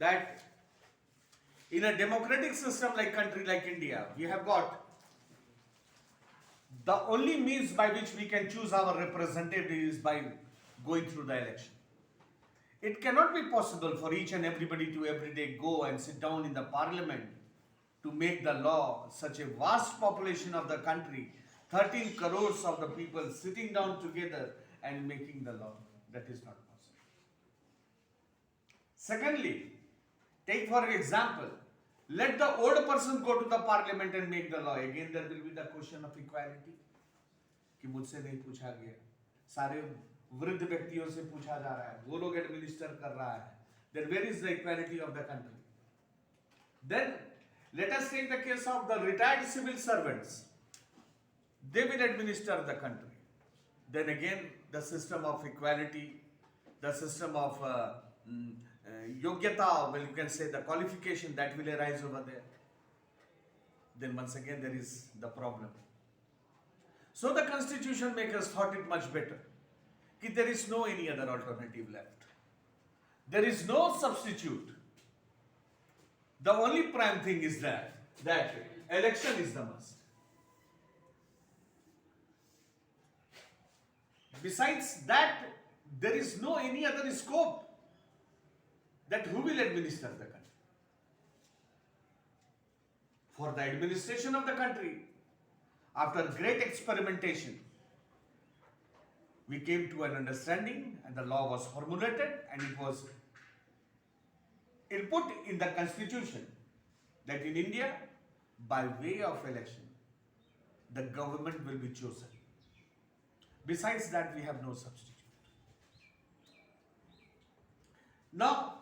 that in a democratic system like country like India, we have got the only means by which we can choose our representative is by going through the election. It cannot be possible for each and everybody to every day go and sit down in the parliament to make the law. Such a vast population of the country, 13 crores of the people sitting down together and making the law. That is not possible. Secondly, take for example, let the old person go to the parliament and make the law. Again, there will be the question of equality. कि मुझसे नहीं पूछा गया, सारे वृद्ध व्यक्तियों से पूछा जा रहा है, वो लोग एडमिनिस्टर कर रहा है. Then where is the equality of the country? Then let us take the case of the retired civil servants. They will administer the country. Then again, the system of equality, the system of yogyata, well, you can say the qualification that will arise over there. Then once again, there is the problem. So the constitution makers thought it much better. That there is no any other alternative left. There is no substitute. The only prime thing is that election is the must. Besides that, there is no any other scope that who will administer the country. For the administration of the country, after great experimentation, we came to an understanding and the law was formulated and it was input in the constitution that in India, by way of election, the government will be chosen. Besides that, we have no substitute. Now,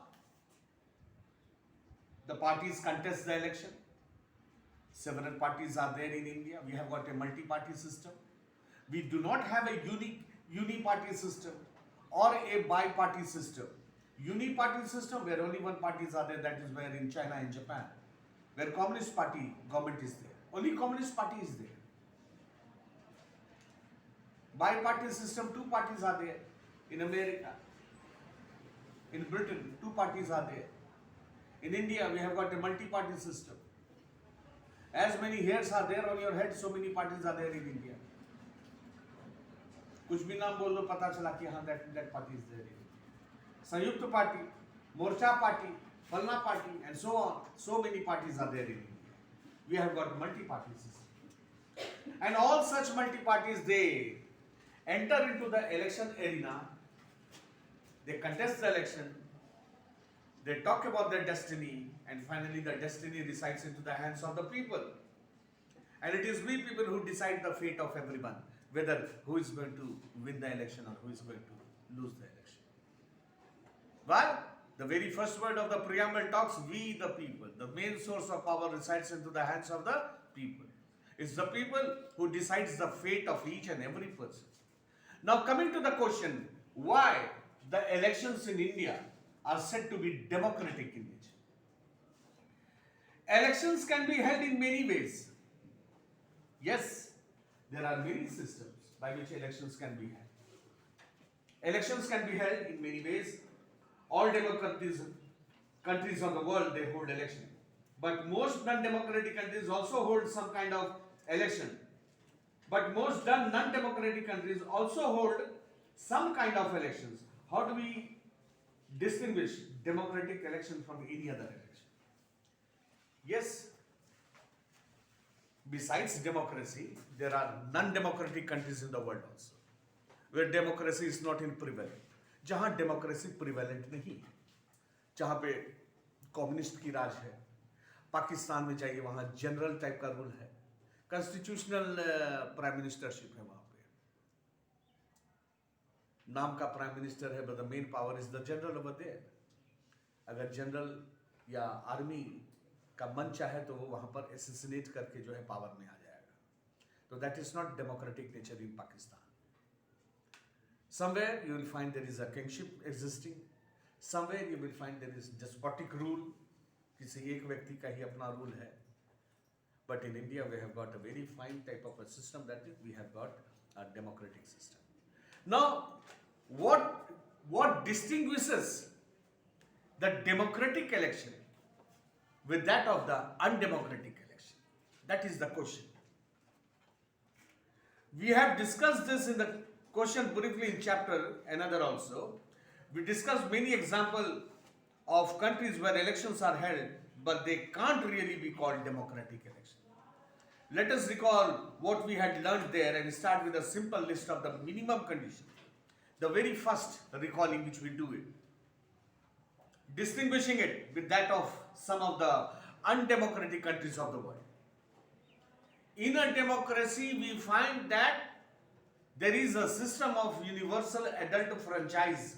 the parties contest the election. Several parties are there in India. We have got a multi-party system. We do not have a uni-party system or a bi-party system. Uni-party system where only one parties are there, that is where in China and Japan, where Communist Party government is there. Only Communist Party is there. Bi-party system, two parties are there. In America, in Britain, two parties are there. In India, we have got a multi-party system. As many hairs are there on your head, so many parties are there in India. कुछ भी नाम बोल दो पता चला कि हाँ that party is there. संयुक्त party, मोर्चा party, फलना party, and so on. So many parties are there in India. We have got multi-party system, and all such multi-parties, they enter into the election arena. They contest the election. They talk about their destiny, and finally the destiny resides into the hands of the people. And it is we people who decide the fate of everyone, whether who is going to win the election or who is going to lose the election. Why? The very first word of the preamble talks, we the people. The main source of power resides into the hands of the people. It's the people who decides the fate of each and every person. Now coming to the question, why the elections in India are said to be democratic in nature. Elections can be held in many ways. Yes, there are many systems by which elections can be held. Elections can be held in many ways. All democratic countries of the world, they hold election. But most non-democratic countries also hold some kind of election. But most non-democratic countries also hold some kind of elections. How do we distinguish democratic election from any other election? Yes, besides democracy, there are non-democratic countries in the world also, where democracy is not in prevalent. जहाँ democracy prevalent नहीं है, जहाँ पे communist की राज है, पाकिस्तान में जाइए वहाँ जनरल टाइप का रूल है, कॉन्स्टिट्यूशनल प्राइम मिनिस्टरशिप है वहाँ पे, नाम का प्राइम मिनिस्टर है, but the main power is the general over there. अगर जनरल या आर्मी का मन चाहे तो वो वहाँ पर एसेसिनेट करके जो है पावर में आ जाएगा. तो that is not democratic nature in Pakistan. Somewhere you will find there is a kingship existing. Somewhere you will find there is despotic rule. किसी एक व्यक्ति का ही अपना rule है. But in India we have got a very fine type of a system, that is, we have got a democratic system. Now, what distinguishes the democratic election with that of the undemocratic election? That is the question. We have discussed this in the question briefly in chapter another also. We discussed many examples of countries where elections are held, but they can't really be called democratic elections. Let us recall what we had learned there and start with a simple list of the minimum conditions. The very first recalling which we do it, distinguishing it with that of some of the undemocratic countries of the world. In a democracy, we find that there is a system of universal adult franchise,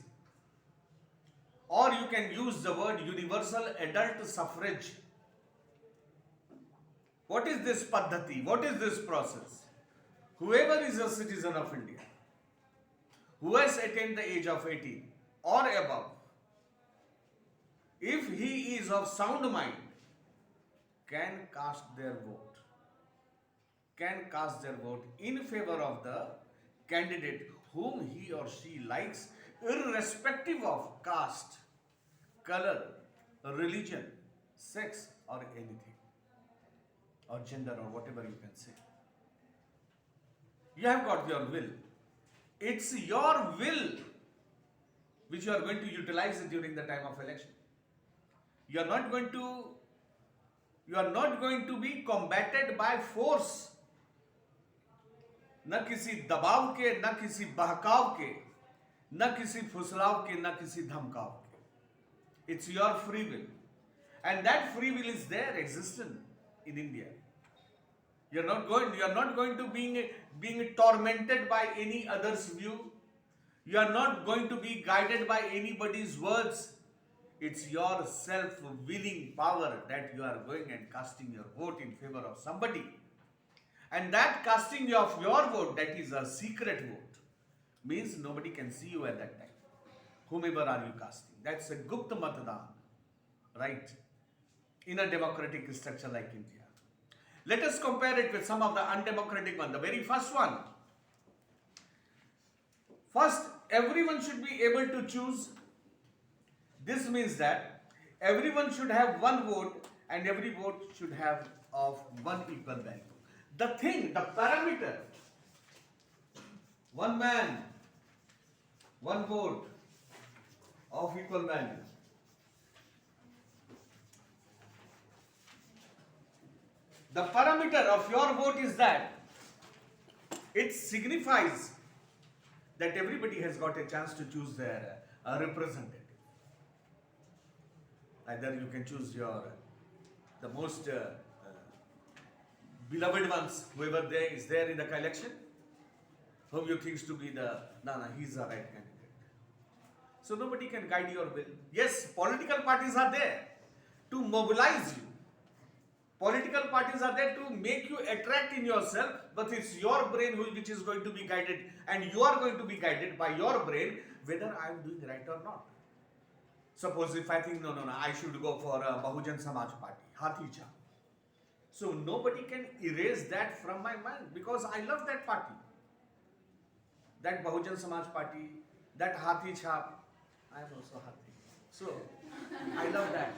or you can use the word universal adult suffrage. What is this paddhati? What is this process? Whoever is a citizen of India, who has attained the age of 18 or above, if he is of sound mind, can cast their vote. Can cast their vote in favor of the candidate whom he or she likes, irrespective of caste, color, religion, sex, or anything, or gender, or whatever you can say. You have got your will. It's your will which you are going to utilize during the time of election. You are not going to be combated by force. न किसी दबाव के, न किसी बहकाव के, न किसी फुसलाव के, न किसी धमकाव के. It's your free will, and that free will is there, existent in India. You are not going to being tormented by any other's view. You are not going to be guided by anybody's words. It's your self-willing power that you are going and casting your vote in favor of somebody. And that casting of your vote, that is a secret vote, means nobody can see you at that time. Whomever are you casting? That's a Gupta Matadaan, right? In a democratic structure like India. Let us compare it with some of the undemocratic ones. The very first one. First, everyone should be able to choose. This means that everyone should have one vote and every vote should have of one equal value. The thing, the parameter, one man, one vote of equal value. The parameter of your vote is that it signifies that everybody has got a chance to choose their representative. Either you can choose the most beloved ones, whoever is there in the election, whom you think to be he's the right candidate. So nobody can guide your will. Yes, political parties are there to mobilize you. Political parties are there to make you attract in yourself, but it's your brain which is going to be guided, and you are going to be guided by your brain whether I am doing right or not. Suppose if I think, no, I should go for a Bahujan Samaj Party, Hathi Chap. So nobody can erase that from my mind because I love that party. That Bahujan Samaj Party, that Hathi Chap, I am also Hathi. So I love that.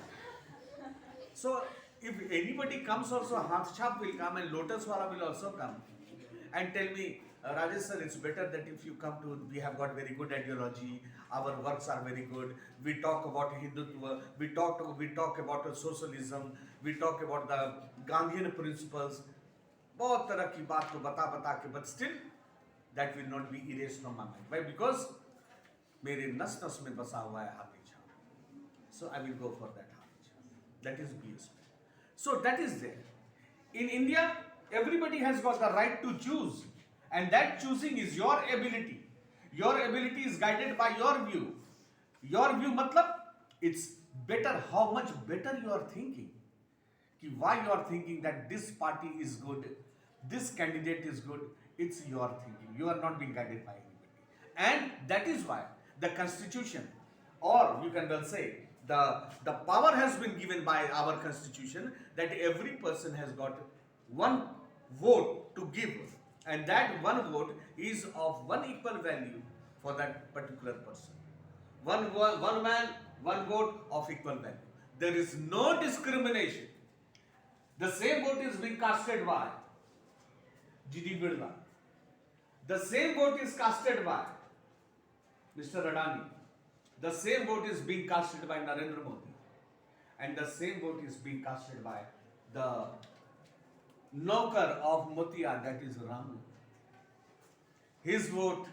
So if anybody comes also, Hath Chap will come and Lotus Wala will also come and tell me, Rajesh sir, it's better that if you come to, we have got very good ideology, our works are very good, we talk about Hindutva, we talk about socialism, we talk about the Gandhian principles, बहुत तरह की बात को बता के, but still that will not be erased from my mind. Why? Because मेरे नस नस में बसा हुआ है हाथी छाप. So I will go for that हाथी छाप. That is BSP. So that is there. In India, everybody has got the right to choose. And that choosing is your ability. Your ability is guided by your view. Your view matlab, it's better, how much better you are thinking. Why you are thinking that this party is good, this candidate is good, it's your thinking. You are not being guided by anybody. And that is why the constitution, or you can well say, the power has been given by our constitution that every person has got one vote to give. And that one vote is of one equal value for that particular person. One man, one vote of equal value. There is no discrimination. The same vote is being casted by G.D. Birla. The same vote is casted by Mr. Adani. The same vote is being casted by Narendra Modi. And the same vote is being casted by the Naukar of Motia, that is Ramu. His vote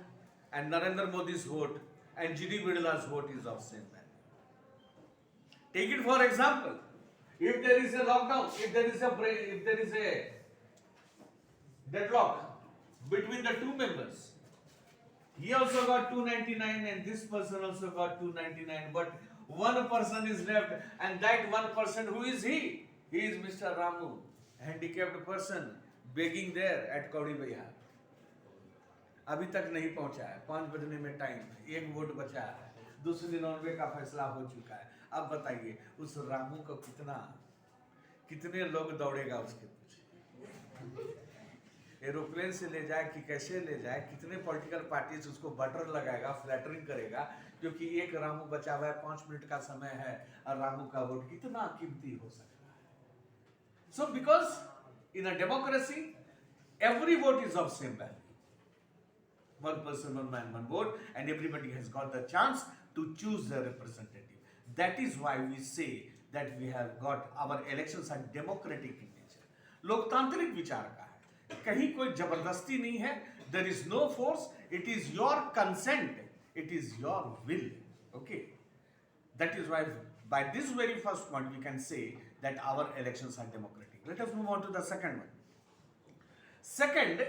and Narendra Modi's vote and G.D. Birla's vote is of same value. Take it for example. If there is a lockdown, if there is a deadlock between the two members, he also got 299 and this person also got 299, but one person is left, and that one person, who is he? He is Mr. Ramu, handicapped person, begging there at Kaudi Bihar. अभी तक नहीं पहुंचा है, 5 बजने में time है, 1 vote बचा है, 299 का फैसला हो चुका है। अब बताइए उस रामू को कितने लोग दौड़ेगा उसके पीछे, एरोप्लेन से ले जाए कि कैसे ले जाए, कितने पॉलिटिकल पार्टीज उसको बटर लगाएगा, फ्लैटरिंग करेगा, क्योंकि एक रामू बचा हुआ है, 5 मिनट का समय है और रामू का वोट कितना कीमती हो सकता है। So because in a democracy every vote is of same value. One person, one man, one vote, and everybody has got the chance to choose their representative. That is why we say that we have got our elections are democratic in nature. लोकतांत्रिक विचार का है, कहीं कोई जबरदस्ती नहीं है. There is no force. It is your consent. It is your will. Okay. That is why by this very first point we can say that our elections are democratic. Let us move on to the second one. Second,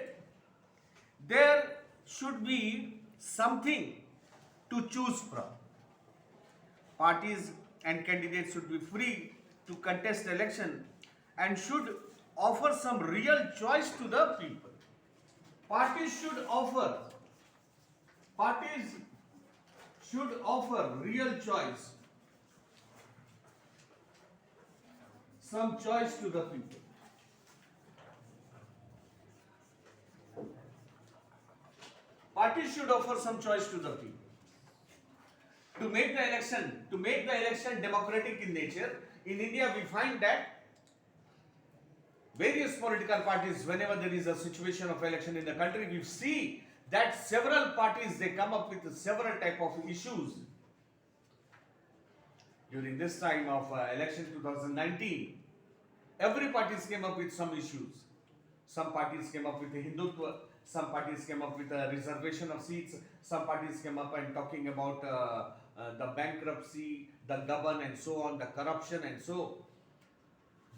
there should be something to choose from. Parties and candidates should be free to contest election and should offer some real choice to the people. Parties should offer real choice, some choice to the people. Parties should offer some choice to the people. To make the election democratic in nature, in India we find that various political parties, whenever there is a situation of election in the country, we see that several parties, they come up with several type of issues. During this time of election 2019, every parties came up with some issues. Some parties came up with Hindutva, some parties came up with a reservation of seats, some parties came up and talking about the bankruptcy, the govern and so on, the corruption and so.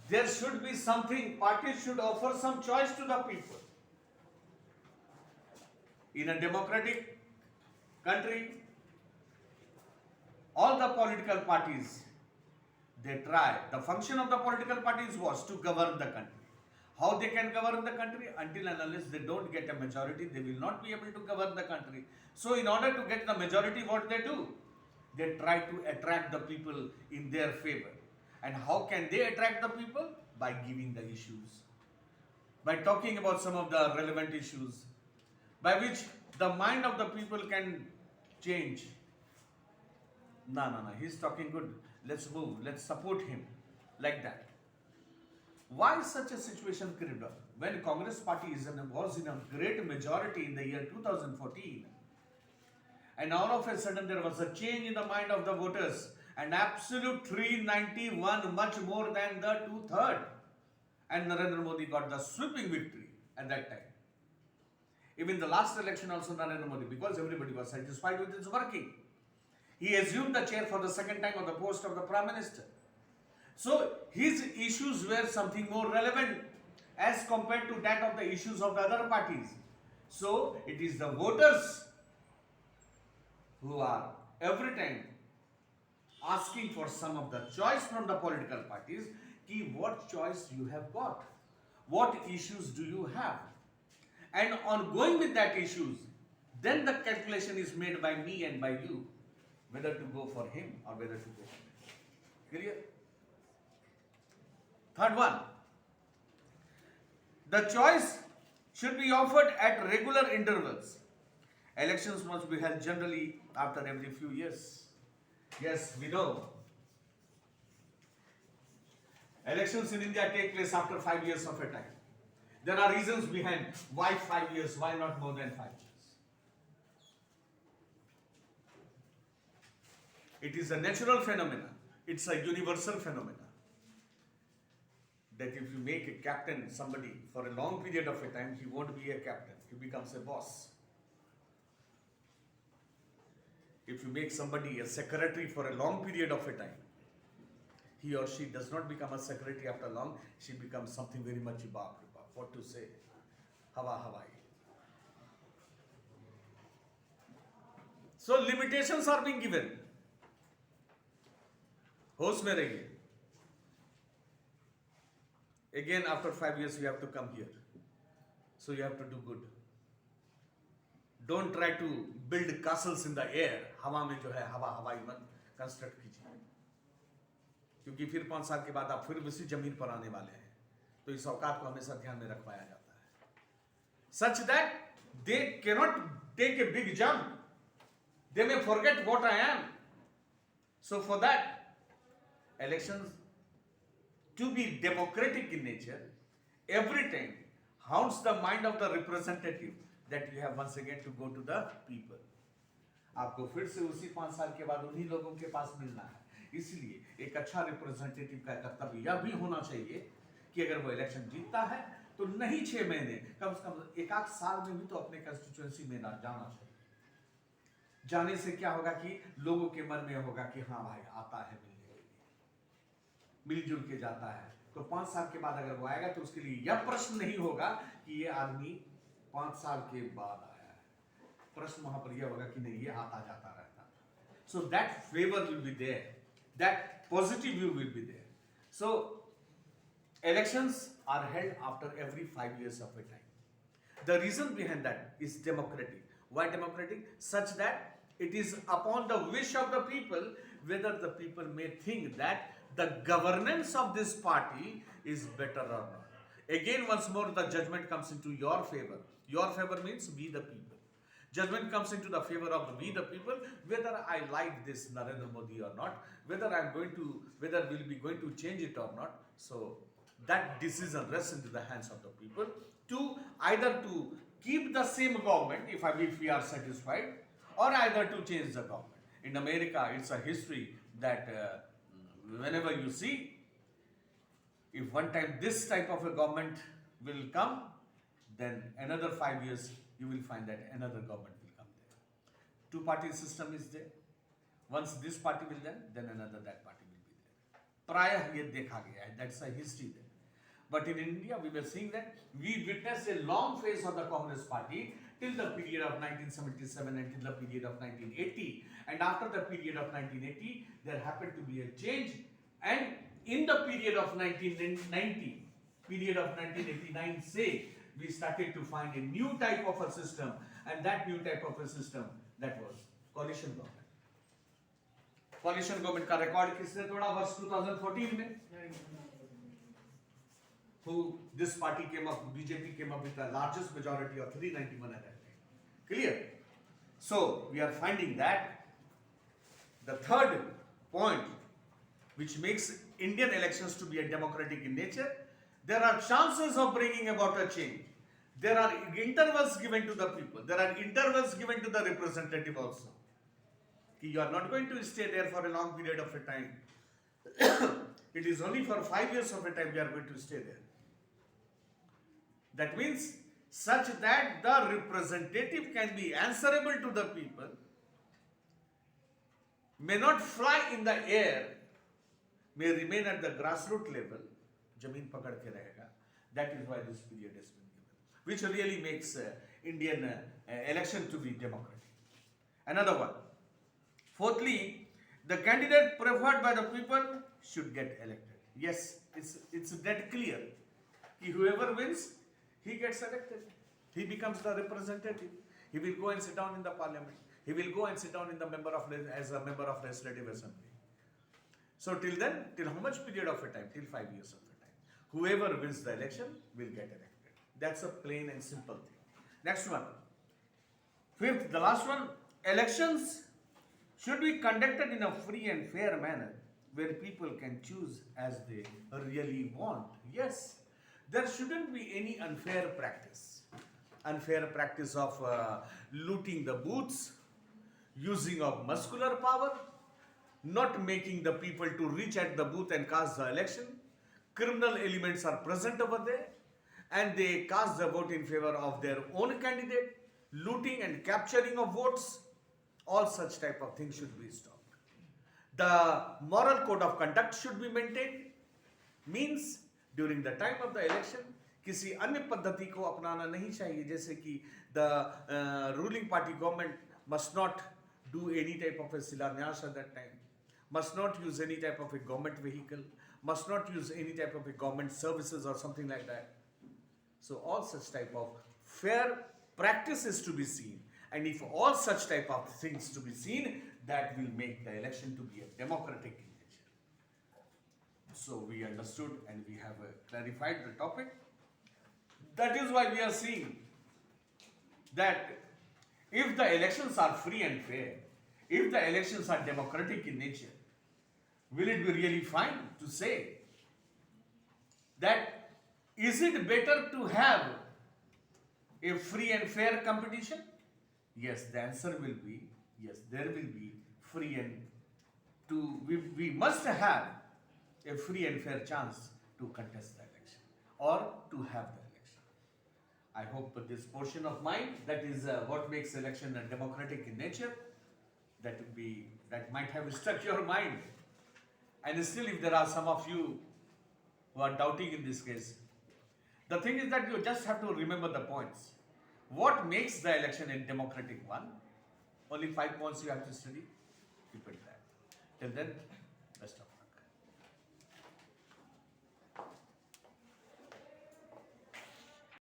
There should be something, parties should offer some choice to the people. In a democratic country, all the political parties, they try. The function of the political parties was to govern the country. How they can govern the country? Until and unless they don't get a majority, they will not be able to govern the country. So in order to get the majority, what they do? They try to attract the people in their favor. And how can they attract the people? By giving the issues. By talking about some of the relevant issues, by which the mind of the people can change. No, he's talking good. Let's move. Let's support him. Like that. Why such a situation crept up? When Congress party was in a great majority in the year 2014, and all of a sudden there was a change in the mind of the voters, an absolute 391, much more than the 2/3, and Narendra Modi got the sweeping victory at that time. Even the last election also Narendra Modi, because everybody was satisfied with his working, he assumed the chair for the second time on the post of the Prime Minister. So his issues were something more relevant as compared to that of the issues of the other parties. So it is the voters who are every time asking for some of the choice from the political parties. Ki what choice you have got? What issues do you have? And on going with that issues, then the calculation is made by me and by you, whether to go for him or whether to go for him. Clear? Third one, the choice should be offered at regular intervals. Elections must be held generally after every few years. Yes, we know. Elections in India take place after 5 years of a time. There are reasons behind why 5 years, why not more than 5 years. It is a natural phenomenon. It's a universal phenomenon. That if you make a captain somebody for a long period of a time, he won't be a captain. He becomes a boss. If you make somebody a secretary for a long period of a time, he or she does not become a secretary after long. She becomes something very much above. What to say? Hawaii. So limitations are being given. होश में रहिए. Again, after 5 years, you have to come here. So you have to do good. Don't try to build castles in the air. हवा में जो है हवाई मत construct कीजिए, क्योंकि फिर 5 साल के बाद आप फिर उसी जमीन पर आने वाले हैं. तो इस औकात को हमेशा ध्यान में रखवाया जाता है. Such that they cannot take a big jump. They may forget what I am. So for that, elections to be democratic in nature, every time haunts the mind of the representative that you have once again to go to the people. आपको फिर से उसी 5 साल के बाद उन्हीं लोगों के पास मिलना है. इसलिए एक अच्छा रिप्रेजेंटेटिव का कर्तव्य यह भी होना चाहिए कि अगर वो इलेक्शन जीतता है तो नहीं 6 महीने, कम से कम 1-8 साल में भी तो अपने कंस्टिट्यूएंसी में जाना चाहिए. जाने से क्या होगा कि लोगों के मन में होगा कि हाँ भाई आता है मिलने के लिए, मिलजुल के जाता है. तो 5 साल के बाद अगर वो आएगा तो उसके लिए यह प्रश्न नहीं होगा कि ये आदमी 5 साल के बाद आया है. प्रश्न वहां पर यह होगा कि नहीं, ये आता जाता रहता है. So that favour will be there, that positive view will be there. So elections are held after every 5 years of a time. The reason behind that is democratic. Why democratic? Such that it is upon the wish of the people whether the people may think that the governance of this party is better or not. Again, once more, the judgment comes into your favor. Your favor means we the people. Judgment comes into the favor of we the people, whether I like this Narendra Modi or not, whether we'll be going to change it or not. So that decision rests into the hands of the people to either to keep the same government if we are satisfied, or either to change the government. In America, it's a history that whenever you see, if one time this type of a government will come, then another 5 years you will find that another government will come there. Two-party system is there. Once this party will then another that party will be there. Praya ye dekha gaya hai. That's a history there. But in India, we were seeing that we witnessed a long phase of the Congress party till the period of 1977 and till the period of 1980. And after the period of 1980, there happened to be a change. And in the period of 1990, period of 1989, say, we started to find a new type of a system. And that new type of a system, that was coalition government. Coalition government का record किसने तोड़ा वर्ष 2014 में? Who this party came up, BJP came up with the largest majority of 391 at that time. Clear? So we are finding that the third point which makes Indian elections to be a democratic in nature, there are chances of bringing about a change. There are intervals given to the people. There are intervals given to the representative also. You are not going to stay there for a long period of a time. It is only for 5 years of a time we are going to stay there. That means such that the representative can be answerable to the people, may not fly in the air, may remain at the grassroots level, jameen pakad ke rahega. That is why this period has been given, which really makes Indian election to be democratic. Another one. Fourthly, the candidate preferred by the people should get elected. Yes, it's that clear. Whoever wins, he gets elected. He becomes the representative. He will go and sit down in the parliament. He will go and sit down in the as a member of legislative assembly. So till then, till how much period of a time? Till 5 years of a time. Whoever wins the election will get elected. That's a plain and simple thing. Next one. Fifth, the last one. Elections should be conducted in a free and fair manner where people can choose as they really want. Yes, there shouldn't be any unfair practice. Unfair practice of looting the booths, using of muscular power, not making the people to reach at the booth and cast the election. Criminal elements are present over there and they cast the vote in favor of their own candidate, looting and capturing of votes. All such type of things should be stopped. The moral code of conduct should be maintained. Means during the time of the election किसी अन्य पद्धति को अपनाना नहीं चाहिए, जैसे कि the ruling party government must not do any type of a शिलान्यास at that time, must not use any type of a government vehicle, must not use any type of a government services or something like that. So all such type of fair practices to be seen, and if all such type of things to be seen, that will make the election to be a democratic in nature. So we understood and we have clarified the topic. That is why we are seeing that if the elections are free and fair, if the elections are democratic in nature, will it be really fine to say that is it better to have a free and fair competition? Yes, the answer will be yes, there will be free and we must have a free and fair chance to contest the election or to have the election. I hope this portion of mine, that is what makes election democratic in nature, that might have struck your mind. And still, if there are some of you who are doubting in this case, the thing is that you just have to remember the points. What makes the election a democratic one? Only 5 points you have to study. Keep it that. Till then,